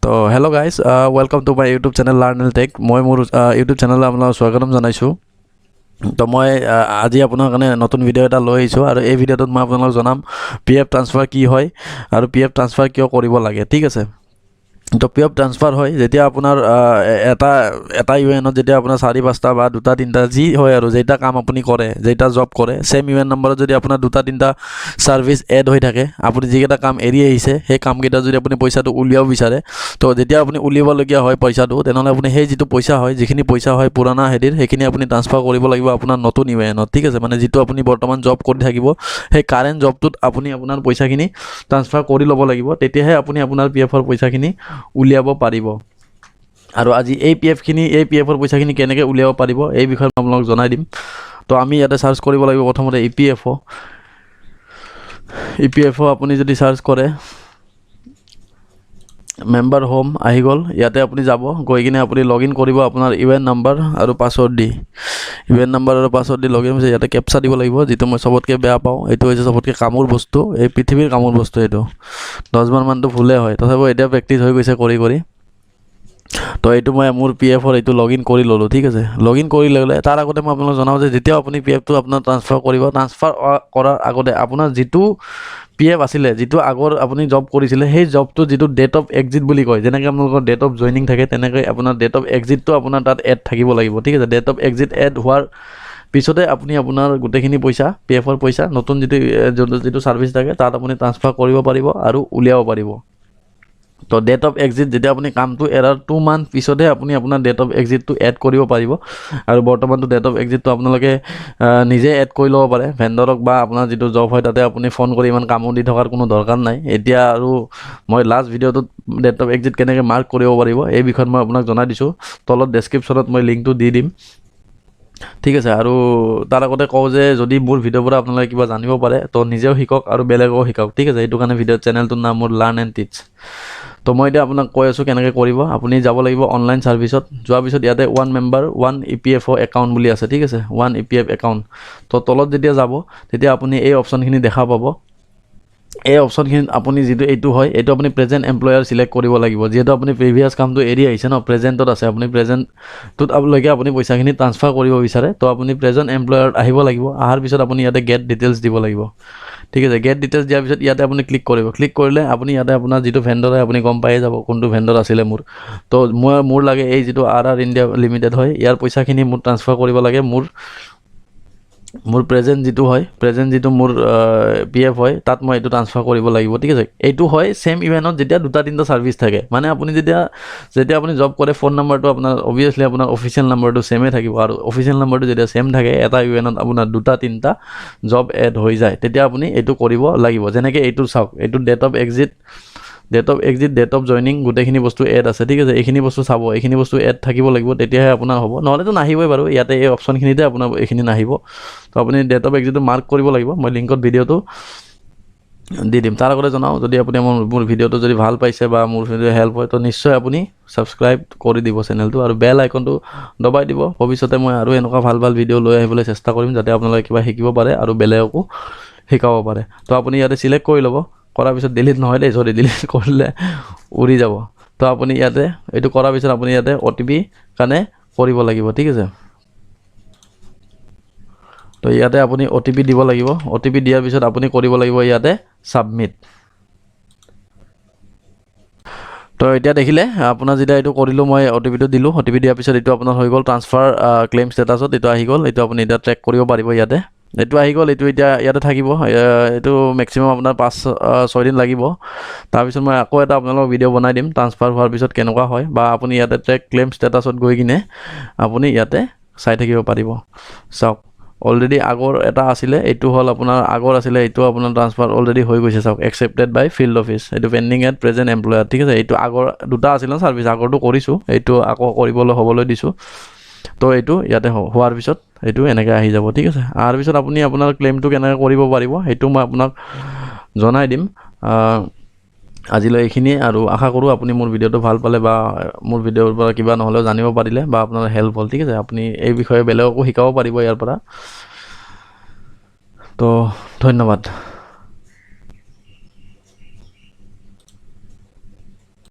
তো hello' guys welcome to my YouTube channel learn and tech মই মোৰ YouTube চেনেললৈ আপোনালোকক স্বাগতম জনাইছোঁ তো মই আজি আপোনাৰ কাৰণে নতুন ভিডিঅ' এটা লৈ আহিছোঁ আৰু এই ভিডিঅ'টোত মই আপোনালোকক জনাম পি এফ ট্ৰান্সফাৰ কি হয় আৰু পি এফ ট্ৰান্সফাৰ কিয় কৰিব লাগে ঠিক আছে তো পি এফ ট্ৰান্সফাৰ হয় যেতিয়া আপোনাৰ এটা ইউ এনত যেতিয়া আপোনাৰ 4-5টা বা 2-3টা যি হয় আৰু যেইটা কাম আপুনি কৰে যেইটা জব কৰে সেম ইউ এন নম্বৰত যদি আপোনাৰ 2-3টা ছাৰ্ভিচ এড হৈ থাকে আপুনি যিকেইটা কাম এৰি আহিছে সেই কামকেইটা যদি আপুনি পইচাটো উলিয়াব বিচাৰে তো যেতিয়া আপুনি উলিয়াবলগীয়া হয় পইচাটো তেনেহ'লে আপুনি সেই যিটো পইচা হয় যিখিনি পইচা হয় পুৰণা হেৰিৰ সেইখিনি আপুনি ট্ৰান্সফাৰ কৰিব লাগিব আপোনাৰ নতুন ইউ এনত ঠিক আছে মানে যিটো আপুনি বৰ্তমান জব কৰি থাকিব সেই কাৰেণ্ট জবটোত আপুনি আপোনাৰ পইচাখিনি ট্ৰান্সফাৰ কৰি ল'ব লাগিব তেতিয়াহে আপুনি আপোনাৰ পি এফৰ পইচাখিনি উলিয়াব পাৰিব আৰু আজি এই পি এফৰ পইচাখিনি কেনেকৈ উলিয়াব পাৰিব এই বিষয়ে মই আপোনালোকক জনাই দিম তো আমি ইয়াতে চাৰ্চ কৰিব লাগিব প্ৰথমতে ই পি এফ অ' আপুনি যদি চাৰ্চ কৰে মেম্বাৰ হোম আহি গ'ল ইয়াতে আপুনি যাব গৈ কিনে আপুনি লগ ইন কৰিব আপোনাৰ ইউ এন নম্বৰ আৰু পাছৱৰ্ড দি ইউ এন নম্বৰ আৰু পাছৱৰ্ড দি লগ ইন হৈছে ইয়াতে কেপচা দিব লাগিব যিটো মই চবতকৈ বেয়া পাওঁ এইটো হৈছে চবতকৈ কামোৰ বস্তু এই পৃথিৱীৰ কামোৰ বস্তু এইটো 10বাৰ মানটো ভুলে হয় তথাপিও এতিয়া প্ৰেক্টিছ হৈ গৈছে কৰি তো এইটো মই মোৰ পি এফৰ এইটো লগ ইন কৰি ল'লোঁ ঠিক আছে লগ ইন কৰি ল'লে তাৰ আগতে মই আপোনালোকক জনাওঁ যে যেতিয়াও আপুনি পি এফটো আপোনাৰ ট্ৰান্সফাৰ কৰিব ট্ৰান্সফাৰ কৰাৰ আগতে আপোনাৰ যিটো পি এফ আছিলে যিটো আগৰ আপুনি জব কৰিছিলে সেই জবটো যিটো ডেট অফ এক্সিট বুলি কয় যেনেকৈ আপোনালোকৰ ডেট অফ জইনিং থাকে তেনেকৈ আপোনাৰ ডেট অফ এক্সিটটো আপোনাৰ তাত এড থাকিব লাগিব ঠিক আছে ডেট অফ এক্সিট এড হোৱাৰ পিছতে আপুনি আপোনাৰ গোটেইখিনি পইচা পি এফৰ পইচা নতুন যিটো ছাৰ্ভিচ থাকে তাত আপুনি ট্ৰান্সফাৰ কৰিব পাৰিব আৰু উলিয়াব পাৰিব তো ডেট অফ এক্সিট যেতিয়া আপুনি কামটো এৰাৰ 2 মান্থ পিছতহে আপুনি আপোনাৰ ডেট অফ এক্সিটটো এড কৰিব পাৰিব আৰু বৰ্তমানটো ডেট অফ এক্সিটটো আপোনালোকে নিজে এড কৰি ল'ব পাৰে ভেণ্ডৰক বা আপোনাৰ যিটো জব হয় তাতে আপুনি ফোন কৰি ইমান কামো দি থকাৰ কোনো দৰকাৰ নাই এতিয়া আৰু মই লাষ্ট ভিডিঅ'টোত ডেট অফ এক্সিট কেনেকৈ মাৰ্ক কৰিব পাৰিব এই বিষয়ত মই আপোনাক জনাই দিছোঁ তলত ডেছক্ৰিপশ্যনত মই লিংকটো দি দিম ঠিক আছে আৰু তাৰ আগতে কওঁ যে যদি মোৰ ভিডিঅ'ৰ পৰা আপোনালোকে কিবা জানিব পাৰে তো নিজেও শিকক আৰু বেলেগকো শিকাওক ঠিক আছে এইটো কাৰণে চেনেলটোৰ নাম মোৰ লাৰ্ণ এণ্ড টিচ তো মই এতিয়া আপোনাক কৈ আছোঁ কেনেকৈ কৰিব আপুনি যাব লাগিব অনলাইন ছাৰ্ভিচত যোৱাৰ পিছত ইয়াতে 1 member 1 E P F O' account বুলি আছে ঠিক আছে 1 ই পি এফ একাউণ্ট তো তলত যেতিয়া যাব তেতিয়া আপুনি এই অপশ্যনখিনি দেখা পাব এই অপশ্যনখিনিত আপুনি যিটো এইটো হয় এইটো আপুনি প্ৰেজেণ্ট এমপ্লয়াৰ চিলেক্ট কৰিব লাগিব যিহেতু আপুনি প্ৰিভিয়াছ কামটো এৰি আহিছে ন প্ৰেজেণ্টত আছে আপুনি প্ৰেজেণ্টটোত আপোনালোকে আপুনি পইচাখিনি ট্ৰান্সফাৰ কৰিব বিচাৰে তো আপুনি প্ৰেজেণ্ট এমপ্লয়াৰত আহিব লাগিব অহাৰ পিছত আপুনি ইয়াতে গেট ডিটেইলছ দিব লাগিব ঠিক আছে গেট ডিটেইলছ দিয়াৰ পিছত ইয়াতে আপুনি ক্লিক কৰিব ক্লিক কৰিলে আপুনি ইয়াতে আপোনাৰ যিটো ভেণ্ডৰ হয় আপুনি গম পায়ে যাব কোনটো ভেণ্ডৰ আছিলে মোৰ তো মোৰ লাগে এই যিটো আৰ ইণ্ডিয়া লিমিটেড হয় ইয়াৰ পইচাখিনি মোৰ ট্ৰান্সফাৰ কৰিব লাগে মোৰ প্ৰেজেণ্ট যিটো মোৰ পি এফ হয় তাত মই এইটো ট্ৰান্সফাৰ কৰিব লাগিব ঠিক আছে এইটো হয় ছেম ইউ এনত যেতিয়া 2-3টা ছাৰ্ভিচ থাকে মানে আপুনি যেতিয়া আপুনি জব কৰে ফোন নম্বৰটো আপোনাৰ অবভিয়াছলি আপোনাৰ অফিচিয়েল নম্বৰটো ছেমে থাকিব আৰু অফিচিয়েল নম্বৰটো যেতিয়া ছেম থাকে এটা ইউ এনত আপোনাৰ 2-3টা জব এড হৈ যায় তেতিয়া আপুনি এইটো কৰিব লাগিব যেনেকৈ এইটো চাওক এইটো date of exit date of joining গোটেইখিনি বস্তু এড আছে ঠিক আছে এইখিনি বস্তু চাব এইখিনি বস্তু এড থাকিব লাগিব তেতিয়াহে আপোনাৰ হ'ব নহ'লেতো নাহিবই বাৰু ইয়াতে এই অপশ্যনখিনিতে আপোনাৰ এইখিনি নাহিব তো আপুনি ডেট অফ এক্সিটটো মাৰ্ক কৰিব লাগিব মই লিংকত ভিডিঅ'টো দি দিম তাৰ আগতে জনাওঁ যদি আপুনি মোৰ ভিডিঅ'টো যদি ভাল পাইছে বা মোৰ ভিডিঅ' হেল্প হয় তো নিশ্চয় আপুনি ছাবস্ক্ৰাইব কৰি দিব চেনেলটো আৰু বেল আইকনটো দবাই দিব ভৱিষ্যতে মই আৰু এনেকুৱা ভাল ভিডিঅ' লৈ আহিবলৈ চেষ্টা কৰিম যাতে আপোনালোকে কিবা শিকিব পাৰে আৰু বেলেগকো শিকাব পাৰে তো আপুনি ইয়াতে চিলেক্ট কৰি ল'ব কৰাৰ পিছত ডিলিট নহয় দেই ডিলিট কৰিলে উৰি যাব তো আপুনি ইয়াতে এইটো কৰাৰ পিছত আপুনি ইয়াতে OTP কাৰণে কৰিব লাগিব ঠিক আছে তো ইয়াতে আপুনি OTP দিব লাগিব OTP দিয়াৰ পিছত আপুনি কৰিব লাগিব ইয়াতে ছাবমিট তো এতিয়া দেখিলে আপোনাৰ যেতিয়া এইটো কৰিলোঁ মই OTPটো দিলোঁ OTP দিয়াৰ পিছত এইটো আপোনাৰ হৈ গ'ল ট্ৰান্সফাৰ ক্লেইম ষ্টেটাছত এইটো আহি গ'ল এইটো আপুনি এতিয়া ট্ৰেক কৰিব পাৰিব ইয়াতে এইটো আহি গ'ল এইটো এতিয়া ইয়াতে থাকিব এইটো মেক্সিমাম আপোনাৰ 5-6 দিন লাগিব তাৰপিছত মই আকৌ এটা আপোনালোকক ভিডিঅ' বনাই দিম ট্ৰান্সফাৰ হোৱাৰ পিছত কেনেকুৱা হয় বা আপুনি ইয়াতে ট্ৰেক ক্লেইম ষ্টেটাছত গৈ কিনে আপুনি ইয়াতে চাই থাকিব পাৰিব চাওক অলৰেডি আগৰ এটা আছিলে এইটো হ'ল আপোনাৰ আগৰ আছিলে এইটো আপোনাৰ ট্ৰান্সফাৰ অলৰেডি হৈ গৈছে চাওক একচেপ্টেড বাই ফিল্ড অফিচ এইটো পেণ্ডিং এট প্ৰেজেণ্ট এমপ্লয়াৰ ঠিক আছে এইটো আগৰ 2টা আছিলে ছাৰ্ভিচ আগৰটো কৰিছোঁ এইটো আকৌ হ'বলৈ দিছোঁ তো এইটো ইয়াতে হোৱাৰ পিছত এইটো এনেকৈ আহি যাব ঠিক আছে অহাৰ পিছত আপুনি আপোনাৰ ক্লেইমটো কেনেকৈ কৰিব পাৰিব সেইটো মই আপোনাক জনাই দিম আজিলৈ এইখিনিয়ে আৰু আশা কৰোঁ আপুনি মোৰ ভিডিঅ'টো ভাল পালে বা মোৰ ভিডিঅ'ৰ পৰা কিবা নহ'লেও জানিব পাৰিলে বা আপোনাৰ হেল্প হ'ল ঠিক আছে আপুনি এই বিষয়ে বেলেগকো শিকাব পাৰিব ইয়াৰ পৰা তো ধন্যবাদ